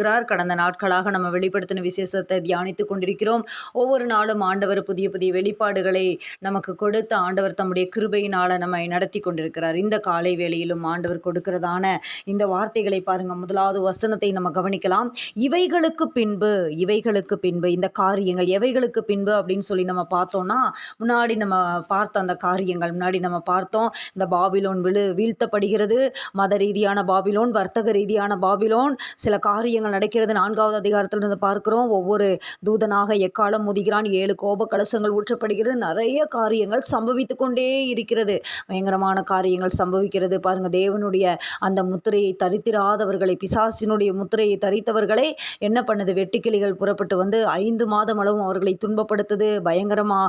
இருக்கிறார். கடந்த நாட்களாக நம்ம வெளிப்படுத்தின விசேஷத்தை தியானித்து கொண்டிருக்கிறோம். ஒவ்வொரு நாளும் ஆண்டவர் புதிய புதிய வெளிப்பாடுகளை நமக்கு கொடுத்து ஆண்டவர் தம்முடைய கிருபையினால நம்மை நடத்தி கொண்டிருக்கிறார். இந்த காலை வேளையிலும் ஆண்டவர் கொடுக்கிறதான இந்த வார்த்தைகளை பாருங்க. முதலாவது வசனத்தை நம்ம கவனிக்கலாம். இவைகளுக்கு பின்பு இந்த காரியங்கள் எவைகளுக்கு பின்பு அப்படின்னு சொல்லி நம்ம பார்த்தோம்னா, முன்னாடி நம்ம பார்த்த அந்த காரியங்கள் முன்னாடி நம்ம பார்த்தோம். இந்த பாபிலோன் வீழ்த்தப்படுகிறது. மத ரீதியான பாபிலோன், வர்த்தக ரீதியான பாபிலோன், சில காரியங்கள் நடக்கிறது. 4வது அதிகாரத்திலிருந்து பார்க்கிறோம். ஒவ்வொரு தூதனாக எக்காலம் முதிகிறான், 7 கோப கலசங்கள் ஊற்றப்படுகிறது. நிறைய காரியங்கள் சம்பவித்து கொண்டே இருக்கிறது. பயங்கரமான காரியங்கள் சம்பவிக்கிறது பாருங்க. தேவனுடைய அந்த முத்திரையை தரித்திராதவர்களை, பிசாசினுடைய முத்திரையை தரித்தவர்களை என்ன பண்ணுது? வெட்டுக்கிளிகள் புறப்பட்டு வந்து 5 மாதம் அளவும் அவர்களை துன்பப்படுத்துது. பயங்கரமா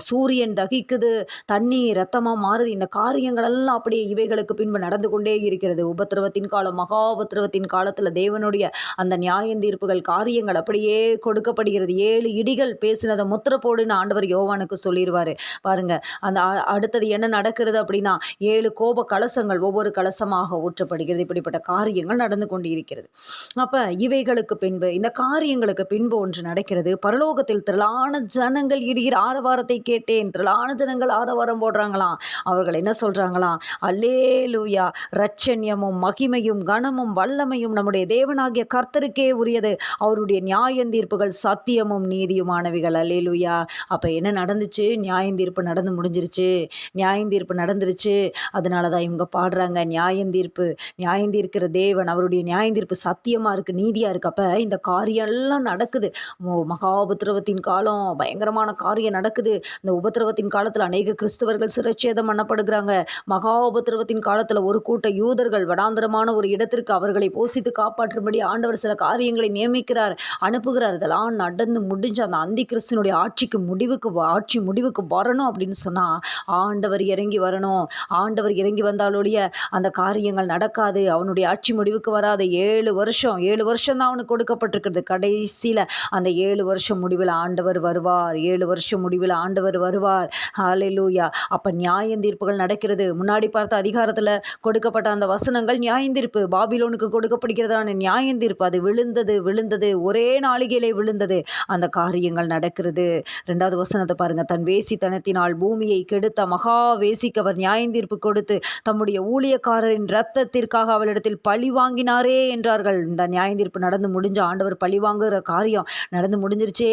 சூரியன் தகிக்குது, தண்ணி ரத்தமா மாறுது. இந்த காரியங்கள் எல்லாம் அப்படியே இவைகளுக்கு பின்பு நடந்து கொண்டே இருக்கிறது. உபத்திரவத்தின் காலம், மகா உபத்திரவத்தின் காலத்துல தேவனுடைய அந்த நியாயந்தீர்ப்புகள் காரியங்கள் அப்படியே கொடுக்கப்படுகிறது. 7 இடிகள் பேசினதை முத்திர போடுன்னு ஆண்டவர் யோவானுக்கு சொல்லிடுவாரு பாருங்க. அந்த அடுத்தது என்ன நடக்கிறது அப்படின்னா, 7 கோப கலசங்கள் ஒவ்வொரு கலசமாக ஊற்றப்படுகிறது. இப்படிப்பட்ட காரியங்கள் நடந்து கொண்டு இருக்கிறது. அப்ப இவைகளுக்கு பின்பு, இந்த காரியங்களுக்கு பின்பு ஒன்று நடக்கிறது. பரலோகத்தில் திரளான ஜனங்கள் இடுகிற ஆரவாரத்தை கேட்டேன். திரளான ஜனங்கள் ஆரவாரம் போடுறாங்களாம். அவர்கள் என்ன சொல்றாங்களாம்? அல்லேலூயா, ரட்சண்யமும் மகிமையும் கனமும் வல்லமையும் நம்முடைய தேவனாகிய கர்த்தருக்கே உரியது. அவருடைய நியாயந்தீர்ப்புகள் சத்தியமும் நீதியுமானவைகள். அல்லேலூயா. அப்ப என்ன நடந்துச்சு? நியாயந்தீர்ப்பு நடந்து முடிஞ்சிருச்சு. நியாயந்தீர்ப்பு நடந்துருச்சு. அதனாலதான் இவங்க பாடுறாங்க, நியாயந்தீர்க்கிற தேவன், அவருடைய நியாயந்தீர்ப்பு சத்தியமா இருக்கு, நீதியா இருக்கு. அப்ப இந்த காரியம் எல்லாம் நடக்குது. மகா உபத்திரவத்தின் காலம், பயங்கரமான காரியம் நடக்குது. இந்த உபத்திரவத்தின் காலத்துல அநேக கிறிஸ்தவர்கள் சிரச்சேதம் பண்ணப்படுகிறாங்க. மகா உபத்திரவத்தின் காலத்துல ஒரு கூட்ட யூதர்கள் வடாந்தரமான ஒரு இடத்திற்கு அவர்களை போஷித்து காப்பாற்றும்படி ஆண்டவர் சில காரியங்களை நியமிக்கிறார், அனுப்புகிறார். இதெல்லாம் நடந்து முடிஞ்சு அந்த அந்தி கிறிஸ்துனுடைய ஆட்சி முடிவுக்கு வரணும் அப்படின்னு சொன்னா ஆண்டவர் இறங்கி வரணும். ஆண்டவர் இறங்கி வந்தாலொழிய அந்த காரியங்கள் நடக்காது. அவனுடைய ஆட்சி முடிவுக்கு வராது. 7 வருஷம் தான் அவனுக்கு கொடுக்கப்பட்டிருக்கிறது. கடைசியில அந்த 7 வருஷம் முடிவில் ஆண்டவர் வருவார். 7 வருஷம் முடிவில் ஆண்டவர் வருவார். ஹல்லேலூயா. அப்ப நியாயந்தீர்ப்புகள் நடக்கிறது. முன்னாடி பார்த்த அதிகாரத்துல கொடுக்கப்பட்ட அந்த வசனங்கள் நியாயந்தீர்ப்பு, பாபிலோனுக்கு கொடுக்கப்படுகிறதான நியாயந்தீர்ப்பு. அது விழுந்தது, ஒரே நாளிகையிலே விழுந்தது. அந்த காரியங்கள் நடக்கிறது. 2வது வசனத்தை பாருங்க. தன் வேசித்தனத்தினால் பூமியை கெடுத்த மகா வேசிக்கு அவர் நியாயந்தீர்ப்பு கொடுத்து தம்முடைய ஊழியக்காரரின் இரத்தத்திற்காக அவளிடத்தில் பழி வாங்கினாரே என்றார்கள். இந்த நியாயந்தீர்ப்பு நடந்து முடிஞ்ச ஆண்டவர் பழி வாங்குகிற காரியம் நடந்து முடிஞ்சிருச்சே.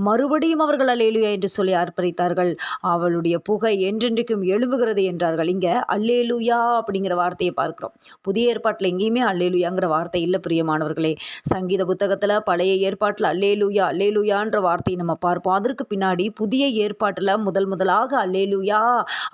மறுபடியும் அவர்கள் அல்லேலூயா என்று சொல்லி ஆர்ப்பரித்தார்கள். அவளுடைய புகை என்றென்றைக்கும் எழும்புகிறது என்றார்கள். இங்க அல்லேலூயா அப்படிங்கிற வார்த்தையை பார்க்கிறோம். புதிய ஏற்பாட்டில் எங்கேயுமே அல்லேலூயாங்கிற வார்த்தை இல்லை பிரியமானவர்களே. சங்கீத புத்தகத்துல பழைய ஏற்பாட்டில் அல்லேலூயான்ற வார்த்தையை நம்ம பார்ப்போம். அதற்கு பின்னாடி புதிய ஏற்பாட்டில் முதலாக அல்லேலூயா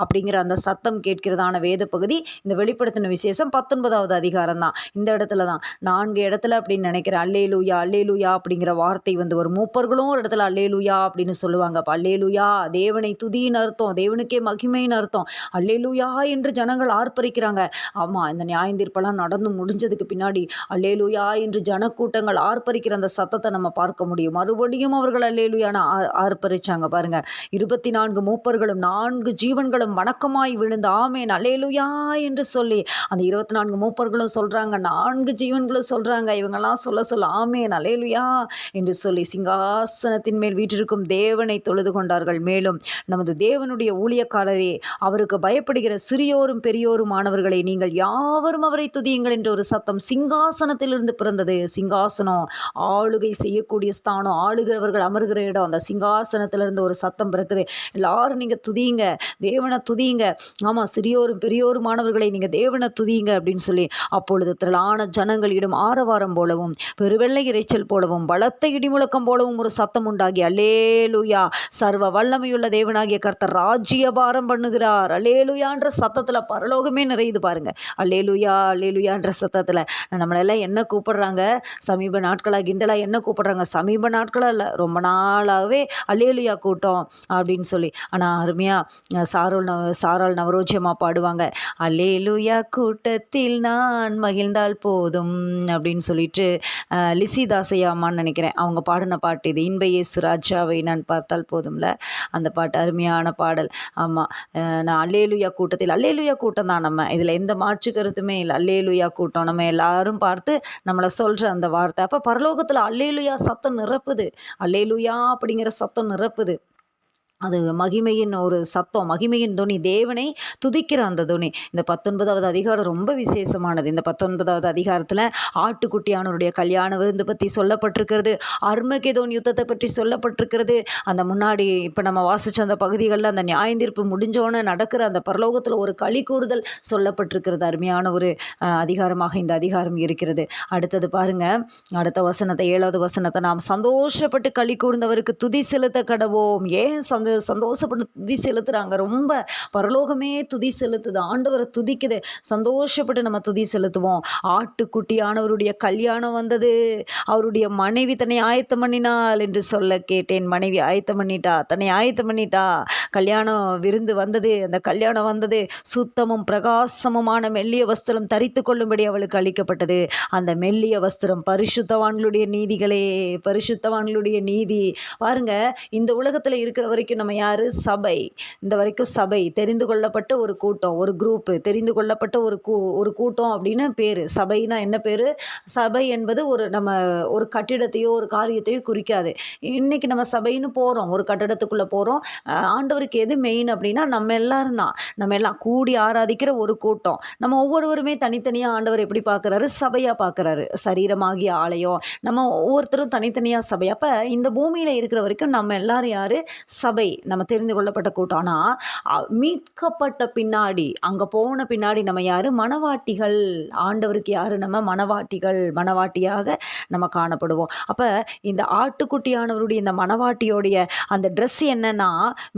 அப்படிங்கிற அந்த சத்தம் கேட்கிறதான வேத பகுதி இந்த வெளிப்படுத்தின விசேஷம் 19வது அதிகாரம் தான். இந்த இடத்துல தான் 4 இடத்துல அப்படின்னு நினைக்கிறேன் அல்லேலூயா அப்படிங்கிற வார்த்தை வந்து ஒரு மூப்பர்களும் ஒரு இடத்துல அல்லேலூயா அப்படின்னு சொல்லுவாங்க. அப்ப அல்லேலூயா தேவனை துதின்னு அர்த்தம், தேவனுக்கே மகிமைன்னு அர்த்தம். அல்லேலூயா என்று ஜனங்கள் ஆர்ப்பரிக்கிறாங்க. ஆமா, இந்த நியாயந்தீர்ப்பெல்லாம் நடந்து முடிஞ்சதுக்கு பின்னாடி அல்லேலூயா என்று ஜனக்கூட்டங்கள் ஆர்ப்பரிக்கிற அந்த சத்தத்தை நம்ம பார்க்க முடியும். மறுபடியும் அவர்கள் அல்லேலூயான்னு ஆர்ப்பரிச்சாங்க பாருங்க. 24 மூப்பர்களும் 4 ஜீவன்களும் வணக்கமாய் விழுந்து ஆமேன் அல்லேலூயா என்று சொல்லி அந்த 24 மூப்பர்களும் சொல்றாங்க, 4 ஜீவன்களும் சொல்றாங்க. இவங்கெல்லாம் சொல்ல ஆமேன் அல்லேலூயா என்று சொல்லி சிங்காசனத்தின் மேல் வீற்றிருக்கும் தேவனை தொழுது கொண்டார்கள். மேலும் நமது தேவனுடைய ஊழியக்காரரே, அவருக்கு பயப்படுகிற சிறியோரும் பெரியோருமானவர்களை நீங்கள் யாவரும் அவரை துதியுங்கள் என்ற ஒரு சத்தம் சிங்காசனத்திலிருந்து பிறந்தது. சிங்காசனம் ஆளுகை செய்யக்கூடிய ஸ்தானம், ஆளுகிறவர்கள் அமர்கிற இடம். அந்த சிங்காசனத்திலிருந்து ஒரு சத்தம் பிறக்குது. எல்லாரும் நீங்க துதியுங்க, தேவனை துதியுங்க. ஆமா, சிறியோரும் பெரியோருமானவர்களை நீங்க தேவனை துதியுங்க அப்படின்னு சொல்லி அப்பொழுது திரளான ஜனங்களிடம் ஆரவாரம் போலவும் பெருவெள்ளை இறைச்சல் போலவும் பலத்த இடிமுழக்கம் போலவும் ஒரு சத்தம் உண்டாகி அல்லேலூயா, சர்வ வல்லமையுள்ள தேவனாகிய கர்த்தர் ராஜ்யபாரம் பண்ணுகிறார். அல்லேலூயான்ற சத்தத்துல பரலோகமே நிறையுது பாருங்க. அல்லேலூயான்ற சத்தத்துல நம்மளெல்லாம் என்ன கூப்பிடுறாங்க? சமீப நாட்களா கிண்டலா என்ன கூப்பிடுறாங்க? சமீப நாட்களா இல்லை, ரொம்ப நாளாகவே அல்லேலூயா கூட்டம் அப்படின்னு சொல்லி. ஆனா அருமையா சாராள் நவரோஜ்யமா பாடுவாங்க. அல்லேலூயா கூட்டத்தில் நான் மகிழ்ந்தால் போதும் அப்படின்னு சொல்லிட்டு லிசி தாசையாமான்னு நினைக்கிறேன், அவங்க பாடின பாட்டு இது. இன்ப இயேசு ராஜாவை நான் பார்த்தால் போதும்ல, அந்த பாட்டு அருமையான பாடல். ஆமாம், நான் அல்லேலூயா கூட்டம் தான். நம்ம இதில் எந்த மாற்று கருத்துமே இல்லை. அல்லேலூயா கூட்டம் நம்ம எல்லாரும் பார்த்து நம்ம நம்மளை சொல்கிற அந்த வார்த்தை. அப்போ பரலோகத்தில் அல்லேலூயா சத்தம் நிரப்புது. அல்லேலூயா அப்படிங்கிற சத்தம் நிரப்புது. அது மகிமையின் ஒரு சத்தம், மகிமையின் தொனி, தேவனை துதிக்கிற அந்த தொனி. இந்த 19வது அதிகாரம் ரொம்ப விசேஷமானது. இந்த 19வது அதிகாரத்தில் ஆட்டுக்குட்டியானவருடைய கல்யாண விருந்து பற்றி சொல்லப்பட்டிருக்கிறது. அர்மகெதோன் யுத்தத்தை பற்றி சொல்லப்பட்டிருக்கிறது. அந்த முன்னாடி இப்போ நம்ம வாசித்த அந்த பகுதிகளில் அந்த நியாயந்தீர்ப்பு முடிஞ்சோன்னு நடக்கிற அந்த பரலோகத்தில் ஒரு களி கூறுதல் சொல்லப்பட்டிருக்கிறது. அருமையான ஒரு அதிகாரமாக இந்த அதிகாரம் இருக்கிறது. அடுத்தது பாருங்க, அடுத்த வசனத்தை 7வது வசனத்தை, நாம் சந்தோஷப்பட்டு களி கூர்ந்தவருக்கு துதி செலுத்த கடவோம். ஏன் சந்தோஷப்பட்டு துதி செலுத்துறாங்க? ரொம்ப பரலோகமே துதி செலுத்துது, ஆண்டவரை துதிக்குது. சந்தோஷப்பட்டு நம்ம துதி செலுத்துவோம். ஆட்டுக்குட்டியானவருடைய கல்யாணம் வந்தது, அவருடைய மனைவி தன்னை ஆயத்தம் பண்ணினாள் என்று சொல்ல கேட்டேன். மனைவி ஆயத்தம் பண்ணிட்டா, தன்னை ஆயத்தம் பண்ணிட்டா. கல்யாணம் விருந்து வந்தது. அந்த கல்யாணம் வந்தது. சுத்தமும் பிரகாசமுமான மெல்லிய வஸ்திரம் தரித்து கொள்ளும்படி அவளுக்கு அளிக்கப்பட்டது. அந்த மெல்லிய வஸ்திரம் பரிசுத்தவான்களுடைய நீதிகளே, பரிசுத்தவான்களுடைய நீதி. பாருங்க, இந்த உலகத்தில் இருக்கிற வரைக்கும் நம்ம யாரு? சபை. இந்த வரைக்கும் சபை, தெரிந்து கொள்ளப்பட்ட ஒரு கூட்டம், ஒரு குரூப்பு, தெரிந்து கொள்ளப்பட்ட ஒரு கூட்டம் அப்படின்னு பேர். சபைனா என்ன பேர்? சபை என்பது நம்ம ஒரு கட்டிடத்தையோ ஒரு காரியத்தையோ குறிக்காது. இன்னைக்கு நம்ம சபைன்னு போகிறோம், ஒரு கட்டிடத்துக்குள்ளே போகிறோம். ஆண்டவருக்கு எது மெயின் அப்படின்னா நம்ம எல்லாரும் தான். நம்ம எல்லாம் கூடி ஆராதிக்கிற ஒரு கூட்டம். நம்ம ஒவ்வொருவருமே தனித்தனியாக ஆண்டவர் எப்படி பார்க்குறாரு? சபையாக பார்க்குறாரு. சரீரமாகிய ஆலயம். நம்ம ஒவ்வொருத்தரும் தனித்தனியாக சபை. அப்போ இந்த பூமியில் இருக்கிற வரைக்கும் நம்ம எல்லாரும் யார்? சபை. நம்ம தெரிந்து கொள்ளப்பட்ட கூட்டம். ஆனால் மீட்கப்பட்ட பின்னாடி, அங்கே போன பின்னாடி நம்ம யார்? மணவாட்டிகள். ஆண்டவருக்கு யார்? நம்ம மணவாட்டிகள். மணவாட்டியாக நம்ம காணப்படுவோம். அப்போ இந்த ஆட்டுக்குட்டியானவருடைய இந்த மணவாட்டியோடைய அந்த ட்ரெஸ் என்னன்னா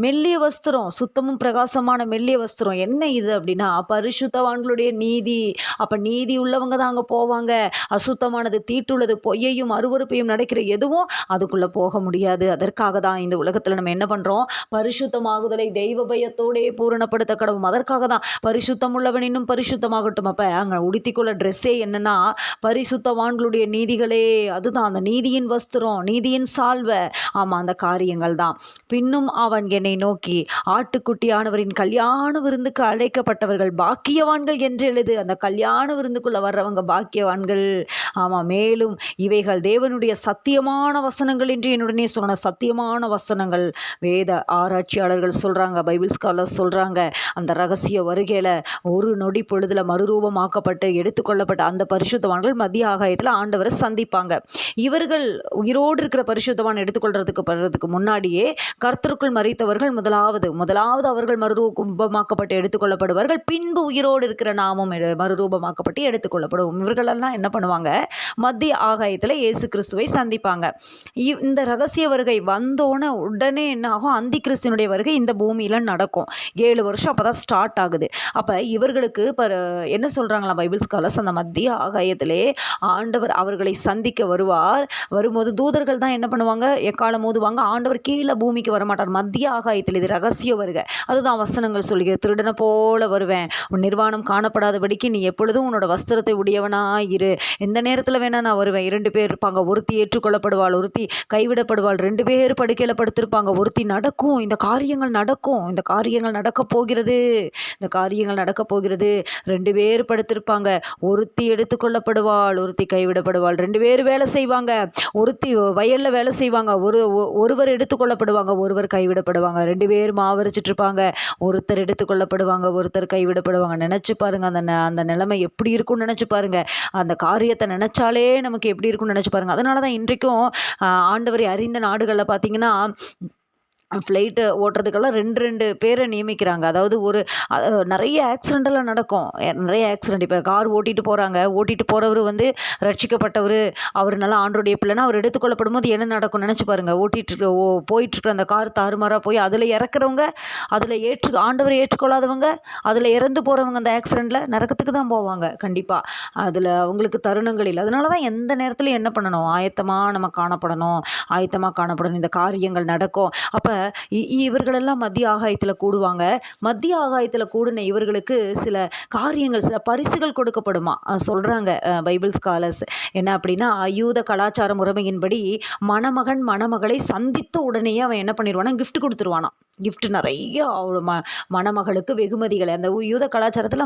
மெல்லிய வஸ்திரம், சுத்தமும் பிரகாசமான மெல்லிய வஸ்திரம். என்ன இது அப்படின்னா பரிசுத்தவான்களுடைய நீதி. அப்போ நீதி உள்ளவங்க தான் அங்கே போவாங்க. அசுத்தமானது, தீட்டுள்ளது, பொய்யையும் அருவருப்பையும் நடக்கிற எதுவும் அதுக்குள்ளே போக முடியாது. அதற்காக தான் இந்த உலகத்தில் நம்ம என்ன பண்ணுறோம்? பரிசுத்தமாகுதலை தெய்வ பயத்தோடே பூரணப்படுத்த கடவும். அதற்காக தான் பரிசுத்தம் உள்ளவன் இன்னும் பரிசுத்தமாகட்டும். அப்போ அங்கே உடுத்திக்கொள்ள ட்ரெஸ்ஸே என்னன்னா பரிசுத்தவான்களுடைய நீதிகளே. அதுதான் அந்த நீதியின் வஸ்திரம், நீதியின் சால்வை. ஆமாம், அந்த காரியங்கள் தான். பின்னும் அவன் என்னை நோக்கி, ஆட்டுக்குட்டியானவரின் கல்யாண விருந்துக்கு அழைக்கப்பட்டவர்கள் பாக்கியவான்கள் என்று எழுது. அந்த கல்யாண விருந்துக்குள்ளே வர்றவங்க பாக்கியவான்கள். ஆமாம், மேலும் இவைகள் தேவனுடைய சத்தியமான வசனங்கள் என்று என்னுடனே சொன்ன. சத்தியமான வசனங்கள். வேத ஆராய்ச்சியாளர்கள் சொல்கிறாங்க, பைபிள் ஸ்காலர்ஸ் சொல்கிறாங்க, அந்த ரகசிய வருகையில் ஒரு நொடி பொழுதில் மறுரூபமாக்கப்பட்டு எடுத்துக்கொள்ளப்பட்ட அந்த பரிசுத்தவான்கள் மத்திய ஆகாயத்தில் ஆண்டவரை சந்திப்பாங்க. இவர்கள் உயிரோடு இருக்கிற பரிசுத்தவான் எடுத்துக்கொள்றதுக்கு முன்னாடியே கர்த்தருக்குள் மரித்தவர்கள் முதலாவது அவர்கள் மறுரூபமாக்கப்பட்டு எடுத்துக்கொள்ளப்படுவார்கள். பின்பு உயிரோடு இருக்கிற நாமும் மறுரூபமாக்கப்பட்டு எடுத்துக்கொள்ளப்படுவோம். இவர்களெல்லாம் என்ன பண்ணுவாங்க? மத்திய ஆகாயத்தில் இயேசு கிறிஸ்துவை சந்திப்பாங்க. இந்த ரகசிய வருகை வந்தோன்னே உடனே என்ன ஆகும்? அந்தி கிறிஸ்துவனுடைய வருகை இந்த பூமியில் நடக்கும். 7 வருஷம் அப்போ தான் ஸ்டார்ட் ஆகுது. அப்போ இவர்களுக்கு என்ன சொல்கிறாங்களா பைபிள் ஸ்காலர்ஸ்? அந்த மத்திய ஆகாயத்திலே ஆண்டவர் அவர்களை சந்திக்க வருவார். வரும்போது தூதர்கள் தான் என்ன பண்ணுவாங்க? எக்காலம் ஊதுவாங்க. ஆண்டவர் கீழே பூமிக்கு வரமாட்டார். மத்திய ஆகாயத்தில். இது ரகசிய வருகை. அதுதான் வசனங்கள் சொல்லுகிறது. திருடனை போல வருவேன், உன் நிர்வாணம் காணப்படாதபடிக்கு நீ எப்பொழுதும் உன்னோட வஸ்திரத்தை உடையவனாயிரு. எந்த நேரத்தில் வேணா நான் வருவேன். 2 பேர் இருப்பாங்க. ஒருத்தி ஏற்றுக்கொள்ளப்படுவாள், ஒருத்தி கைவிடப்படுவாள். 2 பேர் படுக்கையில் படுத்திருப்பாங்க. ஒருத்தி நடக்கும். இந்த காரியங்கள் நடக்கும். இந்த காரியங்கள் நடக்கப் போகிறது. இந்த காரியங்கள் நடக்கப் போகிறது. 2 பேர் படுத்திருப்பாங்க. ஒருத்தி எடுத்துக்கொள்ளப்படுவாள், ஒருத்தி கைவிடப்படுவாள். 2 பேர் வேலை செய்வாங்க. ஒருத்தி வயலில் வேலை செய்வாங்க. ஒருவர் எடுத்துக்கொள்ளப்படுவாங்க, ஒருவர் கைவிடப்படுவாங்க. 2 பேர் மாவரிச்சிட்டு இருப்பாங்க. ஒருத்தர் எடுத்துக்கொள்ளப்படுவாங்க, ஒருத்தர் கைவிடப்படுவாங்க. நினச்சி பாருங்க, அந்த நிலைமை எப்படி இருக்கும்னு நினச்சி பாருங்க. அந்த காரியத்தை நினச்சாலே நமக்கு எப்படி இருக்கும்னு நினச்சி பாருங்க. அதனால தான் இன்றைக்கும் ஆண்டவரை அறிந்த நாடுகளில் பார்த்தீங்கன்னா ஃப்ளைட்டு ஓட்டுறதுக்கெல்லாம் 2 பேரை நியமிக்கிறாங்க. அதாவது நிறைய ஆக்சிடெண்ட்டெல்லாம் நடக்கும். நிறைய ஆக்சிடெண்ட். இப்போ கார் ஓட்டிகிட்டு போகிறாங்க. ஓட்டிகிட்டு போகிறவர் ரட்சிக்கப்பட்டவர், அவர் நல்லா ஆண்டருடைய பிள்ளைன்னா அவர் எடுத்துக்கொள்ளப்படும் போது என்ன நடக்கும் நினச்சி பாருங்கள். போயிட்டுருக்குற அந்த கார் தாறுமாறாக போய் அதில் இறக்குறவங்க, அதில் ஆண்டவரை ஏற்றுக்கொள்ளாதவங்க, அதில் இறந்து போகிறவங்க அந்த ஆக்சிடெண்ட்டில் நரகத்துக்கு தான் போவாங்க கண்டிப்பாக. அதில் அவங்களுக்கு தருணங்கள் இல்லை. அதனால தான் எந்த நேரத்துலையும் என்ன பண்ணணும்? ஆயத்தமாக நம்ம காணப்படணும். இந்த காரியங்கள் நடக்கும். அப்போ இவர்களெல்லாம் மத்திய ஆகாயத்தில் கூடுவாங்க. மத்திய ஆகாயத்தில் கூடின இவர்களுக்கு சில காரியங்கள், சில பரிசுகள் கொடுக்கப்படுமா சொல்கிறாங்க பைபிள் ஸ்காலர்ஸ். என்ன அப்படின்னா, யூத கலாச்சார முறைமையின்படி மணமகன் மணமகளை சந்தித்த உடனேயே அவன் என்ன பண்ணிடுவானா? கிஃப்ட் கொடுத்துருவானா. கிஃப்ட் நிறைய மணமகளுக்கு வெகுமதிகளை அந்த யூத கலாச்சாரத்தில்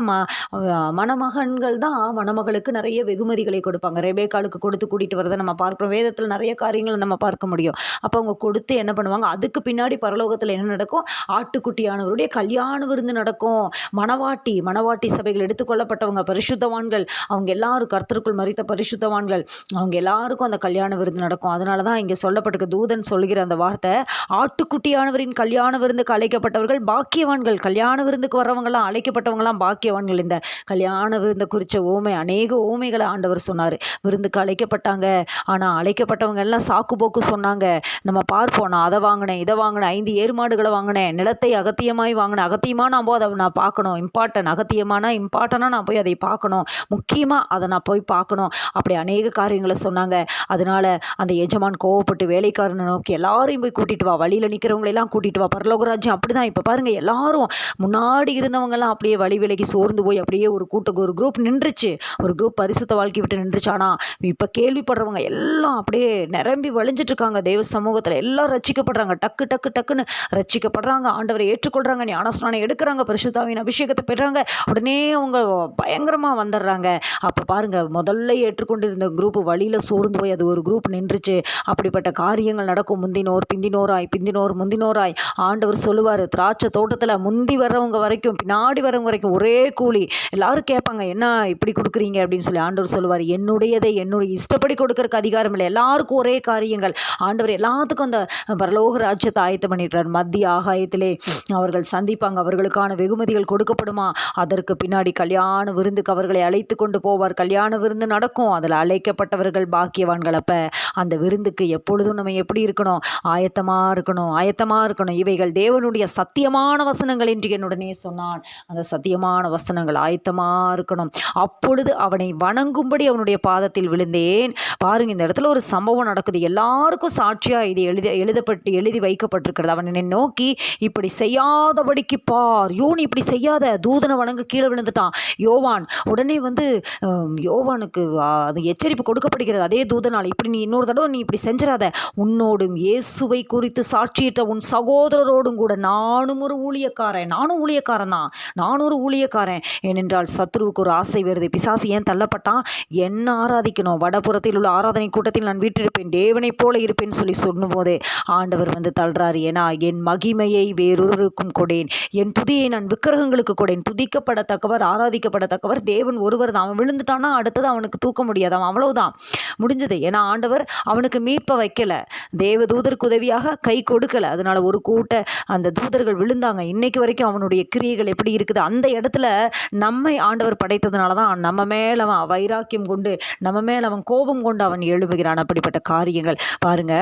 மணமகன்கள் தான் மணமகளுக்கு நிறைய வெகுமதிகளை கொடுப்பாங்க. ரெபேக்காளுக்கு கொடுத்து கூட்டிகிட்டு வரதை நம்ம பார்க்குறோம். வேதத்தில் நிறைய காரியங்களை நம்ம பார்க்க முடியும். அப்போ அவங்க கொடுத்து என்ன பண்ணுவாங்க, அதுக்கு பின்னாடி பரலோகத்தில் என்ன நடக்கும், ஆட்டுக்குட்டியானவருடைய கல்யாண விருந்து நடக்கும். மணவாட்டி சபைகள் எடுத்துக்கொள்ளப்பட்டவங்க பரிசுத்தவான்கள், அவங்க எல்லாரும் கர்த்தருக்குள் மரித்த பரிசுத்தவான்கள், அவங்க எல்லாருக்கும் அந்த கல்யாண விருந்து நடக்கும். அதனால தான் இங்கே சொல்லப்பட்டிருக்க தூதன் சொல்லுகிற அந்த வார்த்தை, ஆட்டுக்குட்டியானவரின் கல்யாண விருந்துக்கு அழைக்கப்பட்டவர்கள் பாக்கியவான்கள். கல்யாண விருந்துக்கு வர்றவங்கலாம், அழைக்கப்பட்டவங்களாம் பாக்கியவான்கள். இந்த கல்யாண விருந்தை குறித்த அநேக ஓமைகளை ஆண்டவர் சொன்னார். விருந்துக்கு அழைக்கப்பட்டாங்க, ஆனால் அழைக்கப்பட்டவங்க எல்லாம் சாக்கு போக்கு சொன்னாங்க. நம்ம பார்ப்போம், நான் அதை வாங்கினேன், இதை வாங்கினேன், 5 ஏறுமாடுகளை வாங்கினேன், நிலத்தை அகத்தியமாய் வாங்கினேன். அகத்தியமாக நான் போய் அதை நான் பார்க்கணும், அகத்தியமானா இம்பார்ட்டனாக நான் போய் அதை பார்க்கணும், முக்கியமாக அதை நான் போய் பார்க்கணும், அப்படி அநேக காரியங்களை சொன்னாங்க. அதனால அந்த எஜமான் கோவப்பட்டு வேலைக்காரனை நோக்கி, எல்லாரையும் போய் கூட்டிட்டு வா, வழியில் நிற்கிறவங்களெல்லாம் கூட்டிட்டு வா. பரலோகராஜ்யம் அப்படிதான். இப்போ பாருங்க, எல்லாரும் முன்னாடி இருந்தவங்கெல்லாம் அப்படியே வழி விலகி சோர்ந்து போய் அப்படியே ஒரு குரூப் நின்றுச்சு. ஒரு குரூப் பரிசுத்த வாழ்க்கை விட்டு நின்றுச்சு. ஆனால் இப்போ கேள்விப்படுறவங்க எல்லாம் அப்படியே நிரம்பி வழிஞ்சிட்டு இருக்காங்க. தேவ சமூகத்தில் எல்லாம் ரட்சிக்கப்படுறாங்க. டக்குன்னு ரட்சிக்கப்படுறாங்க. ஆண்டவரை ஏற்றுக்கொள்றாங்க, ஞானஸ்நானம் எடுக்கிறாங்க, பரிசுத்தாவின் அபிஷேகத்தை பெறாங்க. உடனே அவங்க பயங்கரமாக வந்துடுறாங்க. அப்போ பாருங்க, முதல்ல ஏற்றுக்கொண்டிருந்த குரூப் வழியில் சோர்ந்து போய் அது ஒரு குரூப் நின்றுச்சு. அப்படிப்பட்ட காரியங்கள் நடக்கும். முந்தினோர் முந்தினோராய் ஆண்டவர் சொல்லுவார், திராட்சை தோட்டத்தில் முந்தி வர்றவங்க வரைக்கும் பின்னாடி வர்றவங்க வரைக்கும் ஒரே கூலி. எல்லாரும் கேட்பாங்க, என்ன இப்படி கொடுக்குறீங்க அப்படின்னு சொல்லி. ஆண்டவர் சொல்லுவார், என்னுடைய இஷ்டப்படி கொடுக்கறதுக்கு அதிகாரம் இல்லை, எல்லாருக்கும் ஒரே காரியங்கள். ஆண்டவர் எல்லாத்துக்கும் அந்த பரலோக ராஜ்யத்தை ஆயத்தம் பண்ணிடுறார். மத்திய ஆகாயத்திலே அவர்கள் சந்திப்பாங்க, அவர்களுக்கான வெகுமதிகள் கொடுக்கப்படுமா. அதற்கு பின்னாடி கல்யாண விருந்துக்கு அவர்களை அழைத்து கொண்டு போவார். கல்யாண விருந்து நடக்கும், அதில் அழைக்கப்பட்டவர்கள் பாக்கியவான்கள். அப்போ அந்த விருந்துக்கு எப்பொழுதும் நம்ம எப்படி இருக்கணும், ஆயத்தமாக இருக்கணும். இவைகள் தேவனுடைய சத்தியமான வசனங்கள் என்று என்னுடனே சொன்னான். அந்த சத்தியமான வசனங்கள் ஆயத்தமாக இருக்கணும். அப்பொழுது அவனை வணங்கும்படி அவனுடைய பாதத்தில் விழுந்தேன். பாருங்க, இந்த இடத்துல ஒரு சம்பவம் நடக்குது. எல்லாருக்கும் சாட்சியாக இது எழுதி வைக்கப்பட்டிருக்கிறது. அவன் என்னை நோக்கி, இப்படி செய்யாதபடிக்கு பார், யோனி இப்படி செய்யாத, தூதனை வணங்க கீழே விழுந்துட்டான் யோவான். உடனே யோவானுக்கு அது எச்சரிப்பு கொடுக்கப்படுகிறது. அதே தூதனால், இப்படி நீ இன்னொரு தடவை நீ இப்படி செஞ்சிடாத, உன்னோடும் இயேசுவை குறித்து சாட்சியிட்ட உன் சகோதரரோடும் கூட நானும் ஒரு ஊழியக்காரன் தான், நானும் ஒரு ஊழியக்காரன். ஏனென்றால் சத்ருவுக்கு ஒரு ஆசை வருது. பிசாசு ஏன் தள்ளப்பட்டான், என்ன ஆராதிக்கணும், வடபுறத்தில் உள்ள ஆராதனை கூட்டத்தில் நான் வீற்றிருப்பேன், தேவனைப் போல இருப்பேன்னு சொல்லும் போதே ஆண்டவர் தள்ளுறாரு. ஏன்னா, என் மகிமையை வேறொருவருக்கும் கொடேன், என் துதியை நான் விக்கிரகங்களுக்கு கொடேன். துதிக்கப்படத்தக்கவர், ஆராதிக்கப்படத்தக்கவர் தேவன் ஒருவர் தான். அவன் விழுந்துட்டான்னா அடுத்தது அவனுக்கு தூக்க முடியாது, அவன் அவ்வளவுதான், முடிஞ்சது. ஏன்னா ஆண்டவர் அவனுக்கு மீட்பை வைக்கல, தேவதூதருக்கு உதவியாக கை கொடுக்கல. அதனால ஒரு அந்த தூதர்கள் விழுந்தாங்க. இன்னைக்கு வரைக்கும் அவனுடைய கிரியைகள் எப்படி இருக்குது, அந்த இடத்துல நம்மை ஆண்டவர் படைத்ததுனால தான் நம்ம மேல அவன் வைராக்கியம் கொண்டு, நம்ம மேல அவன் கோபம் கொண்டு அவன் எழுப்புகிறான். அப்படிப்பட்ட காரியங்கள் பாருங்க.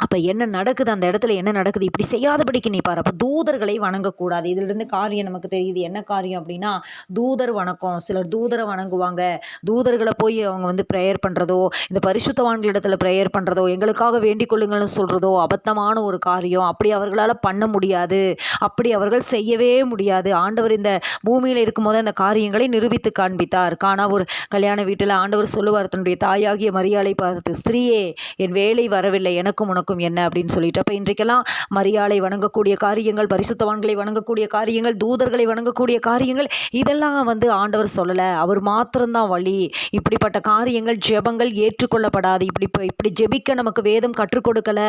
அப்போ என்ன நடக்குது, அந்த இடத்துல என்ன நடக்குது, இப்படி செய்யாதபடிக்கு நீ பாரு. அப்போ தூதர்களை வணங்கக்கூடாது. இதிலிருந்து காரியம் நமக்கு தெரியுது. என்ன காரியம் அப்படின்னா, தூதர் வணக்கம். சிலர் தூதரை வணங்குவாங்க. தூதர்களை போய் அவங்க ப்ரேயர் பண்ணுறதோ, இந்த பரிசுத்தவான்களிடத்தில் ப்ரேயர் பண்ணுறதோ, எங்களுக்காக வேண்டிக் கொள்ளுங்கள்னு சொல்கிறதோ அபத்தமான ஒரு காரியம். அப்படி அவர்களால் பண்ண முடியாது, அப்படி அவர்கள் செய்யவே முடியாது. ஆண்டவர் இந்த பூமியில் இருக்கும்போது அந்த காரியங்களை நிரூபித்து காண்பித்தார். ஒரு கல்யாண வீட்டில் ஆண்டவர் சொல்லுவார் தன்னுடைய தாயாகிய மரியாளை பார்த்து, ஸ்திரீயே, என் வேலை வரவில்லை, எனக்கும் உனக்கும் என்ன அப்படின்னு சொல்லிட்டு. அப்போ இன்றைக்கெல்லாம் மரியாளை வணங்கக்கூடிய காரியங்கள், பரிசுத்தவான்களை வணங்கக்கூடிய காரியங்கள், தூதர்களை வணங்கக்கூடிய காரியங்கள், இதெல்லாம் ஆண்டவர் சொல்லலை, அவர் மாத்திரம்தான் வழி. இப்படிப்பட்ட காரியங்கள், ஜெபங்கள் ஏற்றுக்கொள்ளப்படாது. இப்படி ஜெபிக்க நமக்கு வேதம் கற்றுக் கொடுக்கல.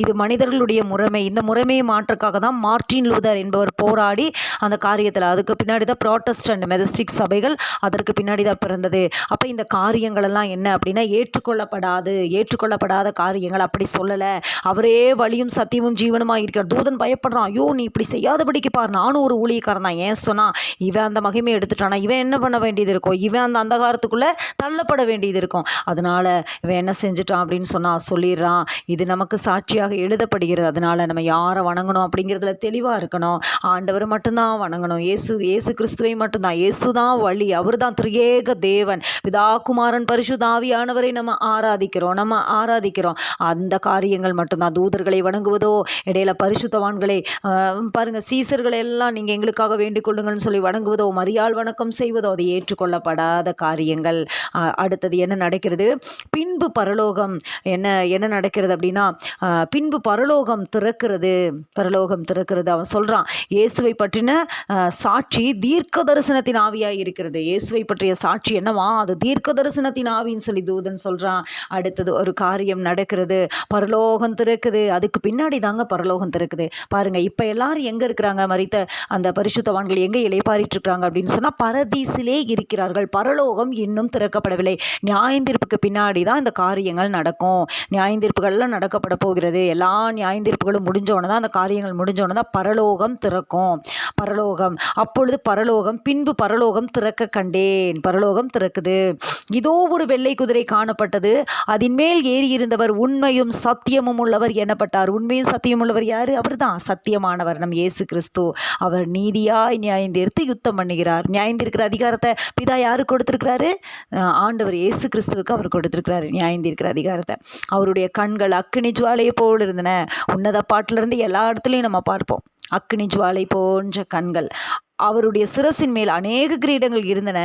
இது மனிதர்களுடைய முறைமை. இந்த முறைமையை மாற்றக்காக தான் மார்ட்டின் லூதர் என்பவர் போராடி அந்த காரியத்தில், அதுக்கு பின்னாடி தான் புராட்டஸ்டன்ட் மெதஸ்டிக் சபைகள் அதற்கு பின்னாடி தான் பிறந்தது. அப்போ இந்த காரியங்கள் எல்லாம் என்ன அப்படின்னா, ஏற்றுக்கொள்ளப்படாத காரியங்கள். அப்படி சொல்லலை, அவரே வழியும் சத்தியமும் ஜீவனுமாக இருக்கிறார். தூதன் பயப்படுறான், ஐயோ நீ இப்படி செய்யாதபடிக்கு பார், நானும் ஒரு ஊழியக்காரன் தான். ஏன் சொன்னா, இவன் அந்த மகிமையை எடுத்துட்டானா, இவன் என்ன பண்ண வேண்டியது இருக்கும், இவன் அந்த அந்தகாரத்துக்குள்ளே தள்ளப்பட வேண்டியது இருக்கும். அதனால இவன் என்ன செஞ்சுட்டான் அப்படின்னு சொல்லிடுறான். இது நமக்கு சாட்சியாக எழுதப்படுகிறது. அதனால நம்ம யாரை வணங்கணும் அப்படிங்கிறதுல தெளிவாக இருக்கணும். ஆண்டவர் மட்டும்தான் வணங்கணும். இயேசு கிறிஸ்துவை மட்டும்தான். இயேசு தான் வழி, அவர் தான் திரியேக தேவன், பிதா குமாரன் பரிசுத்த ஆவியானவரை நம்ம ஆராதிக்கிறோம். அந்த காரியங்கள் தூதர்கள் மட்டும்தான். தூதர்களை வணங்குவதோ, இடையில பரிசுத்தவான்களை பாருங்க, சீசர்களை எல்லாம் நீங்கள் எங்களுக்காக வேண்டிக் கொள்ளுங்கள்னு சொல்லி வணங்குவதோ, மரியாள் வணக்கம் செய்வதோ அது ஏற்றுக்கொள்ளப்படாத காரியங்கள். அடுத்தது என்ன நடக்கிறது? பின்பு பரலோகம் என்ன என்ன நடக்கிறது அப்படின்னா, பின்பு பரலோகம் திறக்கிறது. அவன் சொல்கிறான், இயேசுவை பற்றின சாட்சி தீர்க்க தரிசனத்தின் ஆவியாய் இருக்கிறது. இயேசுவை பற்றிய சாட்சி என்னவா? அது தீர்க்க தரிசனத்தின் ஆவின்னு சொல்லி தூதன் சொல்கிறான். அடுத்தது ஒரு காரியம் நடக்கிறது, பரலோகம் திறக்குது. அதுக்கு பின்னாடி தாங்க பரலோகம் திறக்குது. பாருங்க, இப்போ எல்லாரும் எங்கே இருக்கிறாங்க? மரித்த அந்த பரிசுத்தவான்கள் எங்கே இளைப்பாறிட்டு இருக்கிறாங்க அப்படின்னு சொன்னால், பரதீசிலே இருக்கிறார்கள். பரலோகம் இன்னும் திறக்கப்படவில்லை. நியாயந்தீர்ப்புக்கு பின்னாடி தான் இந்த காரியங்கள் நடக்கும். நியாயந்தீர்ப்புகள்லாம் நடக்கப்பட போகிறது. எல்லா நியாயந்தீர்ப்புகளும் முடிஞ்சோன்னு தான், அந்த காரியங்கள் முடிஞ்சோன்னு தான் பரலோகம் திறக்கும். அப்பொழுது பின்பு பரலோகம் திறக்க கண்டேன். பரலோகம் திறக்குது. இதோ ஒரு வெள்ளை குதிரை காணப்பட்டது. அதன் மேல் ஏறி இருந்தவர் உண்மையும் சத்தியமும் உள்ளவர் எனப்பட்டார். உண்மையும் சத்தியம் உள்ளவர் யாரு? அவர் தான் சத்தியமானவர், நம் இயேசு கிறிஸ்து. அவர் நீதியாய் நியாயந்தீர்த்து யுத்தம் பண்ணுகிறார். நியாயந்தீர்க்கிற அதிகாரத்தை பிதா யாருக்கு கொடுத்திருக்கிறாரு? ஆண்டவர் இயேசு கிறிஸ்துவுக்கு அவர் கொடுத்திருக்கிறாரு நியாயந்தீர்க்கிற அதிகாரத்தை. அவருடைய கண்கள் அக்கினி ஜுவாலையை போல் இருந்தன. உன்னத பாட்டிலிருந்து எல்லா இடத்துலையும் நம்ம பார்ப்போம், அக்கினி ஜுவாலை போன்ற கண்கள். அவருடைய சிரசின் மேல் அநேக கிரீடங்கள் இருந்தன.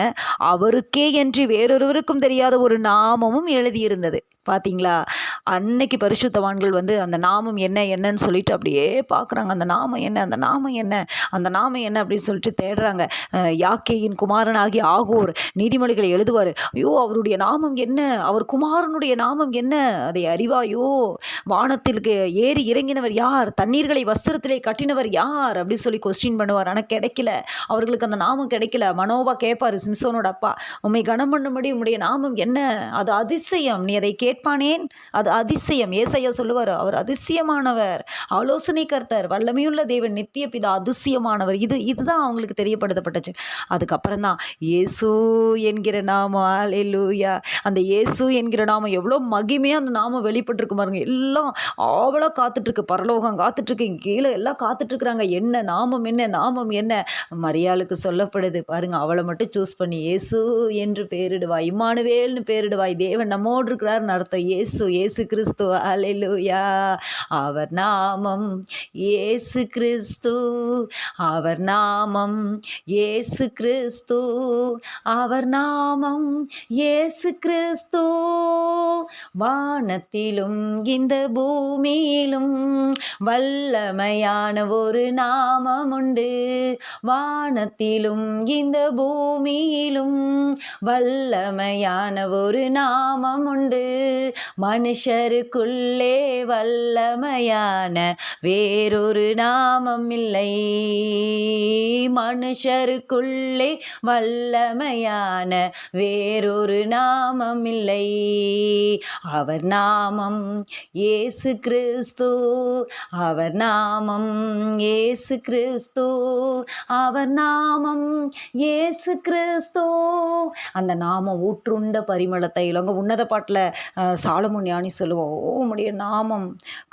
அவருக்கே என்று வேறொருவருக்கும் தெரியாத ஒரு நாமமும் எழுதியிருந்தது. பார்த்தீங்களா? அன்னைக்கு பரிசுத்தவான்கள் அந்த நாமம் என்னன்னு சொல்லிட்டு அப்படியே பார்க்குறாங்க. அந்த நாமம் என்ன அப்படின்னு சொல்லிட்டு தேடுறாங்க. யாக்கேயின் குமாரனாகிய ஆகோர் நீதிமொழிகளை எழுதுவார். ஐயோ, அவருடைய நாமம் என்ன? அவர் குமாரனுடைய நாமம் என்ன? அதை அறிவாயோ? வானத்திற்கு ஏறி இறங்கினவர் யார்? தண்ணீர்களை வஸ்திரத்திலே கட்டினவர் யார்? அப்படின்னு சொல்லி கொஸ்டின் பண்ணுவார். ஆனால் கிடைக்கல, அவர்களுக்கு அந்த நாமம் கிடைக்கல. மனோபா கேட்பார், சிம்சோனோட அப்பா, உம்மை கனம் பண்ணும்படி உம்முடைய நாமம் என்ன? அது அதிசயம், நீ அதை கேட்பானேன்? அது அதிசயம். ஏசாயா சொல்லுவார், அவர் அதிசயமானவர், ஆலோசனை கர்த்தர், வல்லமையுள்ள தேவன், நித்திய பிதா, அதிசயமானவர். இதுதான் அவங்களுக்கு தெரியப்படுத்தப்பட்டுச்சு. அதுக்கப்புறம் தான் இயேசு என்கிற நாமம். அல்லேலூயா. அந்த இயேசு என்கிற நாமம் எவ்வளோ மகிமையாக அந்த நாமம் வெளிப்பட்டிருக்கு பாருங்க. எல்லாம் ஆவலாக காத்துட்ருக்கு, பரலோகம் காத்துட்ருக்கு, கீழே எல்லாம் காத்துட்ருக்குறாங்க. என்ன நாமம் என்ன? மரியாளுக்கு சொல்லப்படுது பாருங்க. அவளை மட்டும் சூஸ் பண்ணி இயேசு என்று பேரிடுவாய், இம்மானுவேல்னு பேரிடுவாய், தேவன் நம்மோடு இருக்கிறார்னு அர்த்தம். இயேசு கிறிஸ்து. அல்லேலூயா. அவர் நாமம் இயேசு கிறிஸ்து, அவர் நாமம் இயேசு கிறிஸ்து, அவர் நாமம் இயேசு கிறிஸ்து. வானத்திலும் இந்த பூமியிலும் வல்லமையான ஒரு நாமம் உண்டு. வானத்திலும் இந்த பூமியிலும் வல்லமையான ஒரு நாமம் உண்டு. மனுஷருக்குள்ளே வல்லமையான வேறொரு நாமம் இல்லை. மனுஷருக்குள்ளே வல்லமையான வேறொரு நாமம் இல்லை. அவர் நாமம் இயேசு கிறிஸ்து, அவர் நாமம் இயேசு கிறிஸ்து, அவர் நாமம் இயேசு கிறிஸ்து. அந்த நாமம் ஊற்றுண்ட பரிமள தைலம். உன்னத பாட்டில் சாலமோன் ஞானி சொல்லுவோம், உம்முடைய நாமம்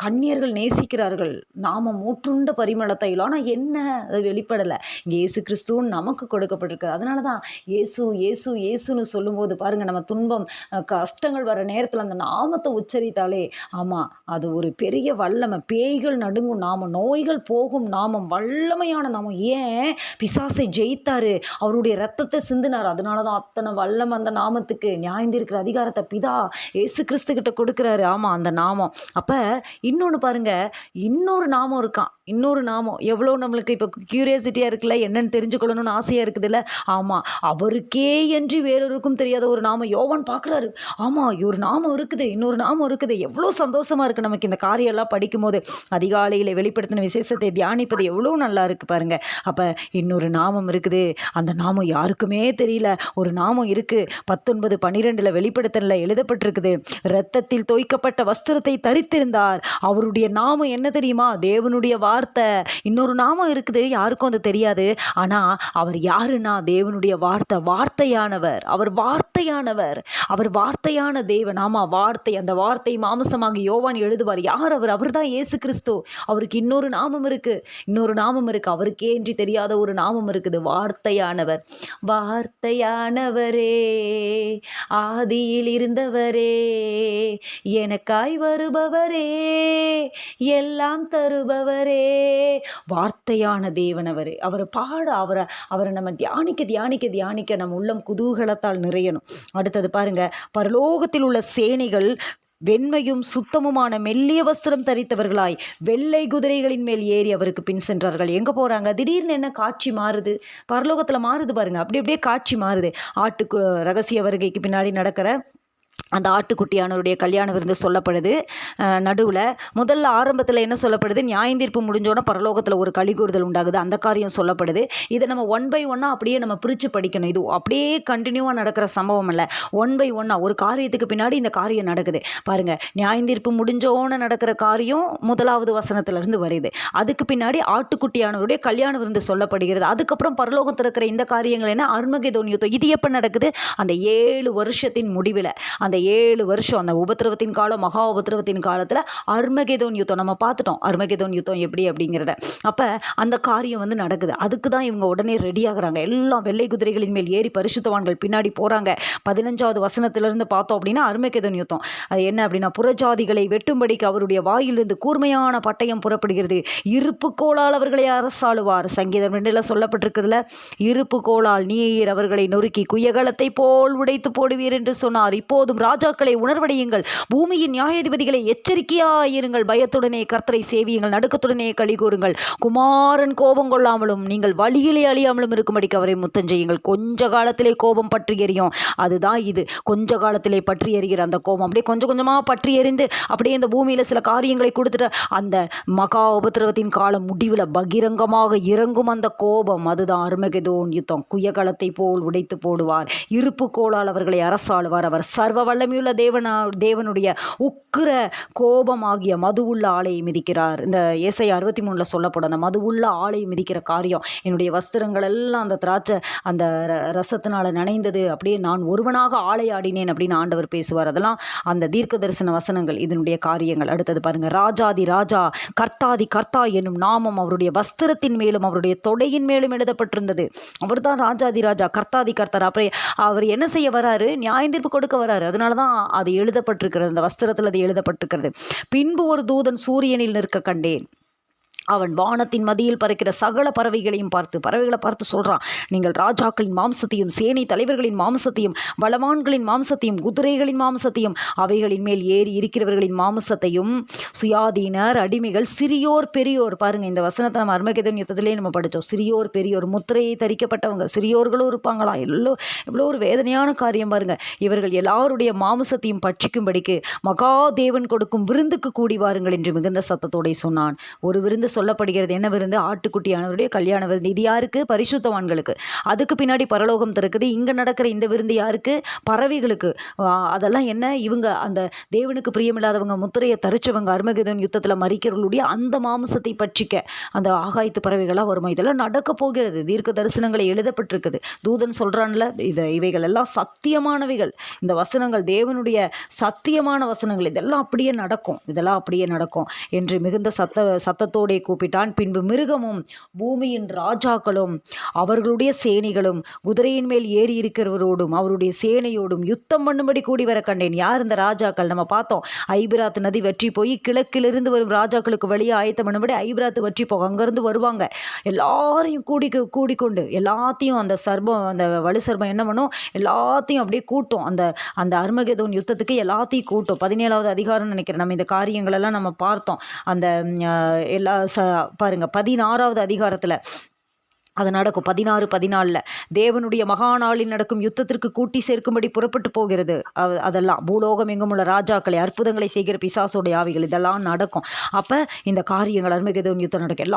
கன்னியர்கள் நேசிக்கிறார்கள், நாமம் ஊற்றுண்ட பரிமள தைலம். ஆனால் என்ன, அது வெளிப்படலை. இங்கே இயேசு கிறிஸ்துவும் நமக்கு கொடுக்கப்பட்டிருக்கு. அதனால தான் இயேசுன்னு சொல்லும்போது பாருங்கள், நம்ம துன்பம் கஷ்டங்கள் வர நேரத்தில் அந்த நாமத்தை உச்சரித்தாலே, ஆமாம், அது ஒரு பெரிய வல்லமை. பேய்கள் நடுங்கும் நாமம், நோய்கள் போகும் நாமம், வல்லமையான நாமம். ஏன்? பிசாசை ஜெயித்தாரு, அவருடைய ரத்தத்தை சிந்தினார். அதனால தான் அத்தனை வல்லம் அந்த நாமத்துக்கு. நியாயந்திருக்கிற அதிகாரத்தை பிதா இயேசு கிறிஸ்து கிட்ட கொடுக்குறாரு. ஆமாம், அந்த நாமம். அப்போ இன்னொன்று பாருங்க, இன்னொரு நாமம் இருக்கான். இன்னொரு நாமம் எவ்வளோ நம்மளுக்கு இப்போ க்யூரியாசிட்டியாக இருக்குல்ல, என்னென்னு தெரிஞ்சுக்கொள்ளணும்னு ஆசையாக இருக்குதுல்ல. ஆமாம், அவருக்கே என்று வேறொருக்கும் தெரியாத ஒரு நாமம். யோவான் பார்க்குறாரு, ஆமாம், ஒரு நாமம் இருக்குது, இன்னொரு நாமம் இருக்குது. எவ்வளோ சந்தோஷமாக இருக்குது நமக்கு இந்த காரியெல்லாம் படிக்கும்போது. அதிகாலையில் வெளிப்படுத்தின விசேஷத்தை தியானிப்பது எவ்வளோ நல்லா இருக்குது பாருங்கள். அப்போ இன்னொரு நாமம் இருக்குது, அந்த நாமம் யாருக்குமே தெரியல. ஒரு நாமம் இருக்குது, 19:12 வெளிப்படுத்தல எழுதப்பட்டிருக்குது. இரத்தத்தில் தோய்க்கப்பட்ட வஸ்திரத்தை தரித்திருந்தார். அவருடைய நாமம் என்ன தெரியுமா? தேவனுடைய வார்த்தை. இன்னொரு நாமம் இருக்குது, யாருக்கும் அது தெரியாது. ஆனால் அவர் யாருன்னா தேவனுடைய வார்த்தை, வார்த்தையானவர். அவர் வார்த்தையான தேவன். ஆமாம், வார்த்தை, அந்த வார்த்தை மாம்சமாகி யோவான் எழுதுவார். யார் அவர்? அவர் தான் இயேசு கிறிஸ்து. அவருக்கு இன்னொரு நாமம் இருக்குது, இன்னொரு நாமம் இருக்குது. அவருக்கே இன்றி தெரியாத ஒரு நாமம் இருக்குது, வார்த்தையானவர். வார்த்தையானவரே, ஆதியில் இருந்தவரே, எனக்காய் வருபவரே, எல்லாம் தருபவரே. வார்த்தையான தேவன் அவர். அவரை பாட, அவரை நம்ம தியானிக்க தியானிக்க தியானிக்க நம்ம உள்ளம் குதூகலத்தால் நிறையணும். அடுத்தது பாருங்க, பரலோகத்தில் உள்ள சேனைகள் வெண்மையும் சுத்தமுமான மெல்லிய வஸ்திரம் தரித்தவர்களாய் வெள்ளை குதிரைகளின் மேல் ஏறி அவருக்கு பின் சென்றார்கள். எங்கே போகிறாங்க? திடீர்னு என்ன காட்சி மாறுது, பரலோகத்தில் மாறுது பாருங்க, அப்படி அப்படியே காட்சி மாறுது. ஆட்டுக்கு ரகசிய வருகைக்கு பின்னாடி நடக்கிற அந்த ஆட்டுக்குட்டியானவருடைய கல்யாண விருந்து சொல்லப்படுது. நடுவில் முதல்ல ஆரம்பத்தில் என்ன சொல்லப்படுது? நியாயந்தீர்ப்பு முடிஞ்சோன்னா பரலோகத்தில் ஒரு கலிகூறுதல் உண்டாகுது, அந்த காரியம் சொல்லப்படுது. இதை நம்ம 1 by 1 அப்படியே நம்ம பிரித்து படிக்கணும். இது அப்படியே கண்டினியூவாக நடக்கிற சம்பவம் இல்லை, 1 by 1 ஒரு காரியத்துக்கு பின்னாடி இந்த காரியம் நடக்குது பாருங்கள். நியாயந்தீர்ப்பு முடிஞ்சோன்னு நடக்கிற காரியம் 1வது வசனத்திலிருந்து வருது. அதுக்கு பின்னாடி ஆட்டுக்குட்டியானவருடைய கல்யாண விருந்து சொல்லப்படுகிறது. அதுக்கப்புறம் பரலோகத்தில் இருக்கிற இந்த காரியங்கள் என்ன? அர்மகெதோன் யுத்தம். இது எப்போ நடக்குது? அந்த 7 வருஷத்தின் முடிவில், அந்த 7 வருஷம், அந்த உபத்திரவத்தின் காலம், மகா உபத்திரவத்தின் காலத்தில் அர்மகெதோன் யுத்தம் நம்ம பார்த்துட்டோம். அர்மகெதோன் யுத்தம் எப்படி அப்படிங்கிறத. அப்போ அந்த காரியம் வந்து நடக்குது. அதுக்கு தான் இவங்க உடனே ரெடி ஆகுறாங்க. எல்லாம் வெள்ளை குதிரைகளின் மேல் ஏறி பரிசுத்தவான்கள் பின்னாடி போகிறாங்க. 15வது வசனத்திலிருந்து பார்த்தோம் அப்படின்னா அர்மகெதோன் யுத்தம் அது என்ன அப்படின்னா, புறஜாதிகளை வெட்டும்படிக்கு அவருடைய வாயிலிருந்து கூர்மையான பட்டயம் புறப்படுகிறது, இருப்பு கோளால் அவர்களை அரசாளுவார். சங்கீதம் 2 சொல்லப்பட்டிருக்கிறதுல, இருப்பு கோளால் நீர் அவர்களை நொறுக்கி குயகலத்தை போல் உடைத்து போடுவீர் என்று சொன்னார். இப்போதும் ராஜாக்களை உணர்வடையுங்கள், பூமியின் நியாயாதிபதிகளை எச்சரிக்கையாயிருங்கள், பயத்துடனே கர்த்தரை சேவியுங்கள், நடுக்கத்துடனே களி கூறுங்கள், குமாரன் கோபம் கொள்ளாமலும் நீங்கள் வழியிலே அழியாமலும் இருக்கும்படிக்கு அவரை முத்தஞ்செய்யுங்கள். கொஞ்ச காலத்திலே கோபம் பற்றி எரியும். அதுதான் இது, கொஞ்ச காலத்திலே பற்றி எரிகிற அந்த கோபம் அப்படியே கொஞ்சம் கொஞ்சமாக பற்றி எரிந்து அப்படியே இந்த பூமியில் சில காரியங்களை கொடுத்துட்டு அந்த மகா உபத்திரவத்தின் காலம் முடிவில் பகிரங்கமாக இறங்கும் அந்த கோபம், அதுதான் அர்மகெதோன் யுத்தம். குயகலத்தை போல் உடைத்து போடுவார், இருப்பு கோளால் அவர்களை அரசாளுவார். அவர் சர்வ வல்லமையுள்ள தேவனுடைய உக்கிர கோபமாகிய மது உள்ள ஆலையை மிதிக்கிறார். இந்த ஏசாயா 63 சொல்லப்படும் அந்த மது உள்ள ஆலையை மிதிக்கிற காரியம். என்னுடைய வஸ்திரங்கள் எல்லாம் அந்த திராட்சை அந்த ரசத்தினால நனைந்தது, அப்படியே நான் ஒருவனாக ஆலை ஆடினேன் அப்படின்னு ஆண்டவர் பேசுவார். அதெல்லாம் அந்த தீர்க்க தரிசன வசனங்கள், இதனுடைய காரியங்கள். அடுத்தது பாருங்க, ராஜாதி ராஜா கர்த்தாதி கர்த்தா என்னும் நாமம் அவருடைய வஸ்திரத்தின் மேலும் அவருடைய தொடையின் மேலும் எழுதப்பட்டிருந்தது. அவர் தான் ராஜாதி ராஜா, கர்த்தாதி கர்த்தர். அப்புறம் அவர் என்ன செய்ய வராரு? நியாயந்தீர்ப்பு கொடுக்க வராரு. அதனால தான் அது எழுதப்பட்டிருக்கிறது, அந்த வஸ்திரத்தில் அது எழுதப்பட்டிருக்கிறது. பின்பு ஒரு தூதன் சூரியனில் நிற்க கண்டேன், அவன் வானத்தின் மதியில் பறக்கிற சகல பறவைகளையும் பார்த்து, பறவைகளை பார்த்து சொல்கிறான், நீங்கள் ராஜாக்களின் மாம்சத்தையும் சேனை தலைவர்களின் மாம்சத்தையும் பலவான்களின் மாம்சத்தையும் குதிரைகளின் மாம்சத்தையும் அவைகளின் மேல் ஏறி இருக்கிறவர்களின் மாம்சத்தையும் சுயாதீனர் அடிமைகள் சிறியோர் பெரியோர். பாருங்கள், இந்த வசனத்தை நம்ம அர்மகெதோன் யுத்தத்திலே நம்ம படித்தோம். சிறியோர் பெரியோர், முத்திரையை தரிக்கப்பட்டவங்க சிறியோர்களும் இருப்பாங்களா? எவ்வளோ ஒரு வேதனையான காரியம் பாருங்கள். இவர்கள் எல்லாருடைய மாம்சத்தையும் பட்சிக்கும்படிக்கு மகாதேவன் கொடுக்கும் விருந்துக்கு கூடி வாருங்கள் என்று மிகுந்த சத்தத்தோടെ சொன்னான். ஒரு விருந்து சொல்லப்படுகிறது. என்ன விருந்து? ஆட்டுக்குட்டியானவருடைய கல்யாண விருந்து. இது யாருக்கு? பரிசுத்தவான்களுக்கு. அதுக்கு பின்னாடி பரலோகம் திறக்குது. இங்கே நடக்கிற இந்த விருந்து யாருக்கு? பறவைகளுக்கு. அதெல்லாம் என்ன? இவங்க அந்த தேவனுக்கு பிரியமில்லாதவங்க, முத்திரையை தரிச்சவங்க, அர்மகெதோன் யுத்தத்தில் மரிக்கிறவர்களுடைய அந்த மாம்சத்தை பற்றிக்க அந்த ஆகாயத்து பறவைகளாக வருமா? இதெல்லாம் நடக்க போகிறது. தீர்க்க தரிசனங்களை எழுதப்பட்டிருக்குது. தூதன் சொல்கிறான்ல, இவைகள் எல்லாம் சத்தியமானவைகள். இந்த வசனங்கள் தேவனுடைய சத்தியமான வசனங்கள். இதெல்லாம் அப்படியே நடக்கும், இதெல்லாம் அப்படியே நடக்கும் என்று மிகுந்த சத்தத்தோടെ கூப்பிட்டான். பின்பு மிருகமும் பூமியின் ராஜாக்களும் அவர்களுடைய சேனைகளும் குதிரையின் மேல் ஏறி இருக்கிறவரோடும் அவருடைய சேனையோடும் யுத்தம் பண்ணும்படி கூடி வர கண்டேன். யார் இந்த ராஜாக்கள்? நம்ம பார்த்தோம், ஐபிராத் நதி வற்றி போய் கிழக்கிலிருந்து வரும் ராஜாக்களுக்கு வெளியே ஆயத்தம் பண்ணும்படி ஐபிராத் வற்றி போக அங்கேருந்து வருவாங்க. எல்லாரையும் கூடிக்கொண்டு எல்லாத்தையும் அந்த சர்பம், அந்த வலு சர்பம் என்ன பண்ணும்? எல்லாத்தையும் அப்படியே கூட்டும். அந்த அர்மகெதோன் யுத்தத்துக்கு எல்லாத்தையும் கூட்டும். 17வது அதிகாரம் நினைக்கிறேன். நம்ம இந்த காரியங்களெல்லாம் நம்ம பார்த்தோம். அந்த எல்லா பாருங்க 16வது அதிகாரத்தில் அது நடக்கும். 16-14 தேவனுடைய மகாநாளில் நடக்கும் யுத்தத்திற்கு கூட்டி சேர்க்கும்படி புறப்பட்டு போகிறது. அதெல்லாம் பூலோகம் எங்கும் உள்ள ராஜாக்களை, அற்புதங்களை செய்கிற பிசாசோடைய ஆவிகள், இதெல்லாம் நடக்கும். அப்போ இந்த காரியங்கள் அர்மகெதோன் யுத்தம் நடக்கும்.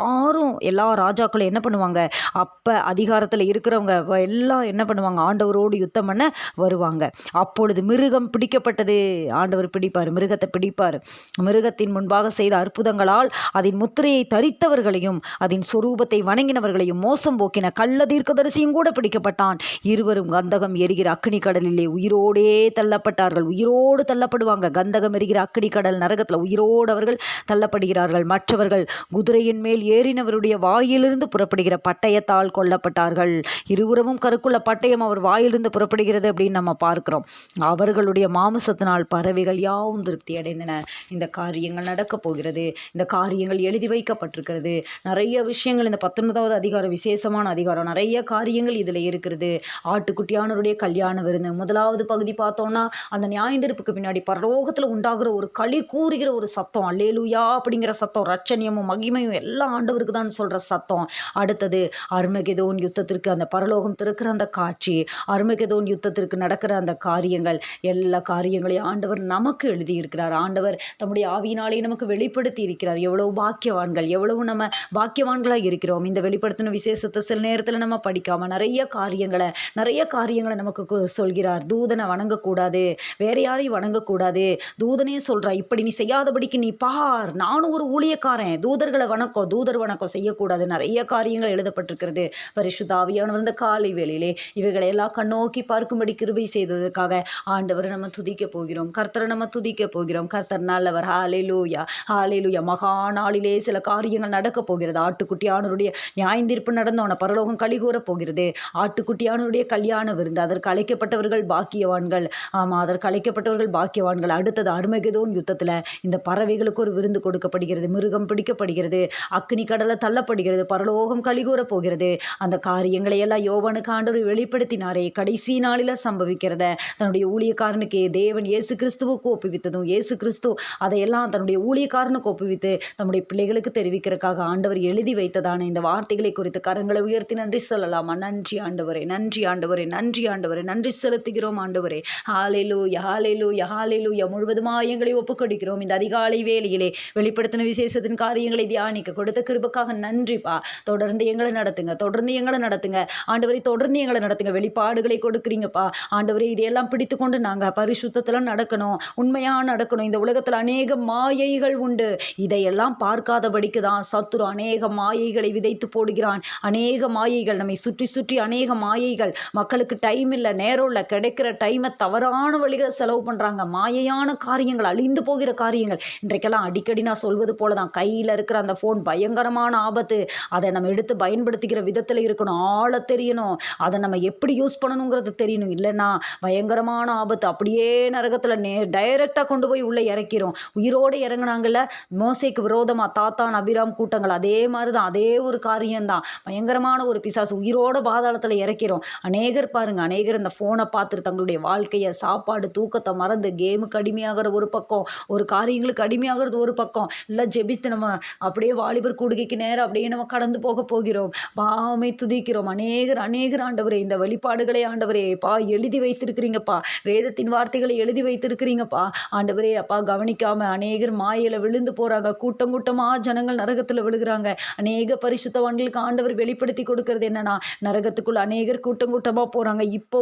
எல்லா ராஜாக்களும் என்ன பண்ணுவாங்க? அப்போ அதிகாரத்தில் இருக்கிறவங்க எல்லாம் என்ன பண்ணுவாங்க? ஆண்டவரோடு யுத்தம் பண்ண வருவாங்க. அப்பொழுது மிருகம் பிடிக்கப்பட்டது. ஆண்டவர் பிடிப்பார், மிருகத்தை பிடிப்பார். மிருகத்தின் முன்பாக செய்த அற்புதங்களால் அதன் முத்திரையை தரித்தவர்களையும் அதன் சொரூபத்தை வணங்கினவர்களையும் மோச மோசம் போக்கின கள்ள தீர்க்கதரிசியும் கூட பிடிக்கப்பட்டான். இருவரும் கந்தகம் எரிகிற அக்கினி கடலிலே உயிரோடே தள்ளப்பட்டார்கள். உயிரோடு தள்ளப்படுவாங்க. கந்தகம் எரிகிற அக்கினி கடல் நரகத்தில் உயிரோடு அவர்கள் தள்ளப்படுகிறார்கள். மற்றவர்கள் குதிரையின் மேல் ஏறினவருடைய வாயிலிருந்து புறப்படுகிற பட்டயத்தால் கொல்லப்பட்டார்கள். இருபுறமும் கருக்குள்ள பட்டயம் அவர் வாயிலிருந்து புறப்படுகிறது அப்படின்னு நம்ம பார்க்கிறோம். அவர்களுடைய மாமிசத்தினால் பறவைகள் யாவும் திருப்தி அடைந்தன. இந்த காரியங்கள் நடக்கப் போகிறது. இந்த காரியங்கள் எழுதி வைக்கப்பட்டிருக்கிறது. நிறைய விஷயங்கள் இந்த 19வது அதிகாரம் விசேஷமான அதிகாரம். நிறைய காரியங்கள் இதில் இருக்கிறது. ஆட்டுக்குட்டியானவருடைய கல்யாண விருந்து முதலாவது பகுதி பார்த்தோம்னா அந்த நியாயந்தீர்ப்புக்கு பின்னாடி பரலோகத்தில் உண்டாகிற ஒரு களி கூறுகிற ஒரு சத்தம், அல்லேலூயா அப்படிங்கிற சத்தம், ரட்சணியமும் மகிமையும் எல்லாம் ஆண்டவருக்கு தான் சொல்கிற சத்தம். அடுத்தது அர்மகெதோன் யுத்தத்திற்கு அந்த பரலோகம் திறக்கிற அந்த காட்சி, அர்மகெதோன் யுத்தத்திற்கு நடக்கிற அந்த காரியங்கள், எல்லா காரியங்களையும் ஆண்டவர் நமக்கு எழுதியிருக்கிறார். ஆண்டவர் தம்முடைய ஆவியினாலே நமக்கு வெளிப்படுத்தி இருக்கிறார். எவ்வளவு பாக்கியவான்கள், எவ்வளவு நம்ம பாக்கியவான்களாக இருக்கிறோம். இந்த வெளிப்படுத்தின விசேஷத்தை சில நேரத்தில் நம்ம படிக்காமல் நிறைய காரியங்களை நமக்கு சொல்கிறார். தூதனை வணங்கக்கூடாது, வேற யாரையும் வணங்கக்கூடாது. தூதனே சொல்றா, இப்படி நீ செய்யாதபடிக்கு நீ பார், நானும் ஒரு ஊழியக்காரன், தூதர்களை தூதர் வணக்கம் செய்யக்கூடாது. நிறைய காரியங்கள் எழுதப்பட்டிருக்கிறது. பரிசுத்த ஆவியானவர் இந்த காலை வேளையிலே இவைகளை எல்லாம் கண்ணோக்கி பார்க்கும்படி கிருபை செய்ததற்காக ஆண்டவரை நம்ம துதிக்க போகிறோம். கர்த்தரை நம்ம துதிக்க போகிறோம். கர்த்தர் நல்லவர். ஹல்லேலூயா, ஹல்லேலூயா. மகா நாளிலே சில காரியங்கள் நடக்க போகிறது. ஆட்டுக்குட்டியானவருடைய நியாயந்தீர்ப்பு நடந்தோன பரலோகம் களி கூற போகிறது. ஆட்டுக்குட்டியானவருடைய கல்யாண விருந்து, அதற்கு அழைக்கப்பட்டவர்கள் பாக்கியவான்கள். ஆமாம், அதற்கு அழைக்கப்பட்டவர்கள் பாக்கியவான்கள். அடுத்தது அர்மகெதோன் யுத்தத்தில் இந்த பறவைகளுக்கு ஒரு விருந்து கொடுக்கப்படுகிறது. மிருகம் பிடிக்கப்படுகிறது. அக்னி கடலை தள்ளப்படுகிறது. பரலோகம் கலிகூற போகிறது. அந்த காரியங்களை எல்லாம் யோவானுக்கு ஆண்டவர் வெளிப்படுத்தினாரே. கடைசி நாளில் சம்பவிக்கிறத தன்னுடைய ஊழியக்காரனுக்கு தேவன் இயேசு கிறிஸ்துவுக்கு ஒப்புவித்ததும், இயேசு கிறிஸ்து அதையெல்லாம் தன்னுடைய ஊழியக்காரனுக்கு ஒப்புவித்து நம்முடைய பிள்ளைகளுக்கு தெரிவிக்கிறதுக்காக ஆண்டவர் எழுதி வைத்ததான இந்த வார்த்தைகளை குறித்து கரங்களை உயர்த்தி நன்றி சொல்லலாமா? நன்றி ஆண்டவரே, நன்றி ஆண்டவரே, நன்றி ஆண்டவரே, நன்றி செலுத்துகிறோம் ஆண்டவரே. ஹல்லேலூயா, ஹல்லேலூயா, ஹல்லேலூயா. முழுவதுமாய் எங்களை ஒப்புக்கொடுக்கிறோம். இந்த அதிகாலை வேளையிலே வெளிப்படுத்தின விசேஷத்தின் காரியங்களை தியானிக்க கொடுத்த கிருபைக்காக நன்றிப்பா. தொடர்ந்து எங்களை நடத்துங்க, தொடர்ந்து எங்களை நடத்துங்க ஆண்டவரே, தொடர்ந்து எங்களை நடத்துங்க. வெளிப்பாடுகளை கொடுக்குறீங்கப்பா ஆண்டவரே. இதையெல்லாம் பிடித்து கொண்டு நாங்கள் பரிசுத்தத்தில் நடக்கணும், உண்மையாக நடக்கணும். இந்த உலகத்தில் அநேக மாயைகள் உண்டு. இதையெல்லாம் பார்க்காதபடிக்கு தான் சத்துரு அநேக மாயைகளை விதைத்து போடுகிறான். அநேக மாயைகள் நம்மை சுற்றி சுற்றி, அநேக மாயைகள். மக்களுக்கு டைம் இல்லை, நேரம் இல்லை, கிடைக்கிற டைமை தவறான வழிகளை செலவு பண்ணுறாங்க. மாயையான காரியங்கள், அழிந்து போகிற காரியங்கள். இன்றைக்கெல்லாம் அடிக்கடி நான் சொல்வது போல தான், கையில் இருக்கிற அந்த ஃபோன் பயங்கரமான ஆபத்து. அதை நம்ம எடுத்து பயன்படுத்திக்கிற விதத்தில் இருக்கணும், ஆள தெரியணும், அதை நம்ம எப்படி யூஸ் பண்ணணுங்கிறது தெரியணும். இல்லைன்னா பயங்கரமான ஆபத்து. அப்படியே நரகத்தில் டைரெக்டாக கொண்டு போய் உள்ளே இறக்கிறோம். உயிரோடு இறங்கினாங்கல்ல மோசேக்கு விரோதமாக தாத்தான் அபிராம் கூட்டங்கள், அதே மாதிரி தான், அதே ஒரு காரியம்தான். பயங்கரமான ஒரு பிசாசு உயிரோட பாதாளத்தில் இறக்கிறோம். அநேகர் பாருங்க, அநேகர் இந்த ஃபோனை பார்த்துட்டு தங்களுடைய வாழ்க்கையை, சாப்பாடு, தூக்கத்தை மறந்து கேமுக்கு அடிமையாகிற ஒரு பக்கம், ஒரு காரியங்களுக்கு அடிமையாகிறது ஒரு பக்கம், இல்லை ஜெபித்து நம்ம அப்படியே வாலிபர் கூடுகைக்கு நேரம் அப்படியே நம்ம கடந்து போகிறோம். பாமை துதிக்கிறோம். அநேகர் ஆண்டவரே, இந்த வெளிப்பாடுகளை ஆண்டவரே பா எழுதி வைத்திருக்கிறீங்கப்பா. வேதத்தின் வார்த்தைகளை எழுதி வைத்திருக்கிறீங்கப்பா ஆண்டவரே. அப்பா கவனிக்காம அநேகர் மாயில விழுந்து போறாங்க. கூட்டமாக ஜனங்கள் நரகத்தில் விழுகிறாங்க. அநேக பரிசுத்தவான்களுக்கு ஆண்டவர் வெளிப்படுத்தி கொடுக்கிறது என்னன்னா, நரகத்துக்குள்ள அநேகர் கூட்டமாக போறாங்க. இப்போ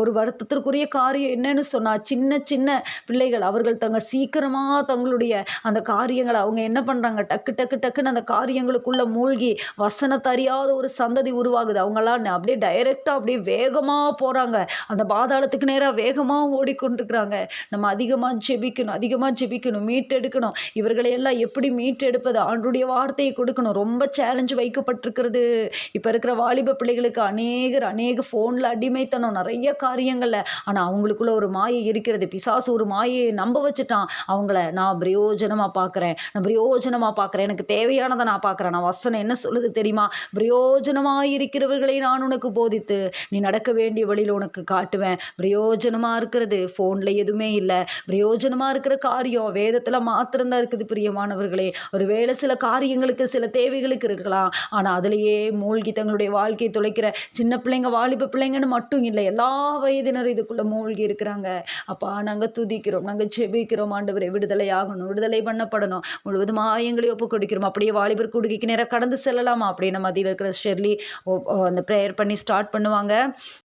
ஒரு வருத்தத்திற்குரிய காரியம் என்னன்னு சொன்னா, சின்ன பிள்ளைகள் அவர்கள் சீக்கிரமாக தங்களுடைய அந்த காரியங்களை அவங்க என்ன பண்றாங்க, டக்குன்னு அந்த காரியங்களுக்குள்ள மூழ்கி வசனத்தை அறியாத ஒரு சந்ததி உருவாகுது. அவங்களாம் அப்படியே டைரெக்டாக அப்படியே வேகமாக போறாங்க. அந்த பாதாளத்துக்கு நேராக வேகமாக ஓடிக்கொண்டிருக்கிறாங்க. நம்ம அதிகமாக ஜெபிக்கணும், மீட்டெடுக்கணும். இவர்களை எல்லாம் எப்படி மீட்டெடுப்பது? ஆண்டவருடைய வார்த்தையை கொடுக்கணும். ரொம்ப சேலஞ்சு வைக்கப்பட்டிருக்கிறது. இப்போ இருக்கிற வாலிப பிள்ளைகளுக்கு அநேக ஃபோனில் அடிமைத்தனம், நிறைய காரியங்கள்ல. ஆனால் அவங்களுக்குள்ள ஒரு மாயை இருக்கிறது. பிசாசு ஒரு மாயையை நம்ப வச்சுட்டான் அவங்கள. நான் பிரயோஜனமாக பார்க்குறேன், எனக்கு தேவையானதை நான் பார்க்குறேன். நான் வசனம் என்ன சொல்லுது தெரியுமா? பிரயோஜனமாக இருக்கிறவர்களை நான் உனக்கு போதித்து நீ நடக்க வேண்டிய வழியில் உனக்கு காட்டுவேன். பிரயோஜனமாக இருக்கிறது ஃபோனில் எதுவுமே இல்லை. பிரயோஜனமாக இருக்கிற காரியம் வேதத்தில் மாத்திரம்தான் இருக்குது பிரியமானவர்களே. ஒரு வேளை சில காரியங்களுக்கு, சில தேவைகளுக்கு இருக்கலாம். ஆனால் அதிலேயே மூழ்கி தங்களுடைய வாழ்க்கையை தொலைக்கிற சின்ன பிள்ளைங்க, வாலிப பிள்ளைங்கன்னு மட்டும் இல்லை, எல்லா வயதினரும் இதுக்குள்ளே மூழ்கி இருக்கிறாங்க. அப்பா நாங்கள் துதிக்கிறோம், நாங்கள் ஜெபிக்கிறோம் ஆண்டவரே. விடுதலை பண்ணப்படணும். முழுவதுமாக எங்களை ஒப்பு கொடுக்கிறோம். அப்படியே வாலிபர் கூடுகைக்கு நேரம் கடந்து செல்லலாமா? அப்படியே நம்ம மத்தியில் இருக்கிற ஷெர்லி அந்த ப்ரேயர் பண்ணி ஸ்டார்ட் பண்ணுவாங்க.